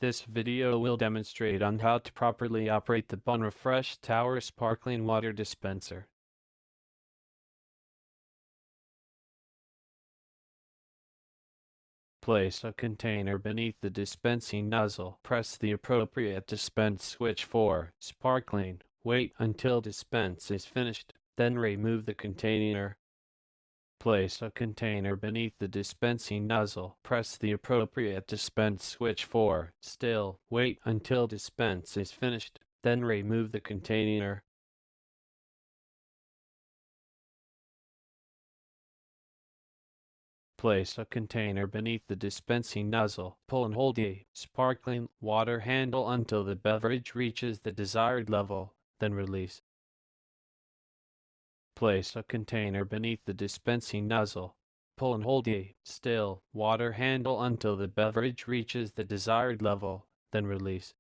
This video will demonstrate on how to properly operate the Bonrefresh Tower Sparkling Water Dispenser. Place a container beneath the dispensing nozzle. Press the appropriate dispense switch for sparkling. Wait until dispense is finished, then remove the container. Place a container beneath the dispensing nozzle. Press the appropriate dispense switch for still. Wait until dispense is finished, then remove the container. Place a container beneath the dispensing nozzle. Pull and hold the sparkling water handle until the beverage reaches the desired level, then release. Place a container beneath the dispensing nozzle. Pull and hold the still water handle until the beverage reaches the desired level, then release.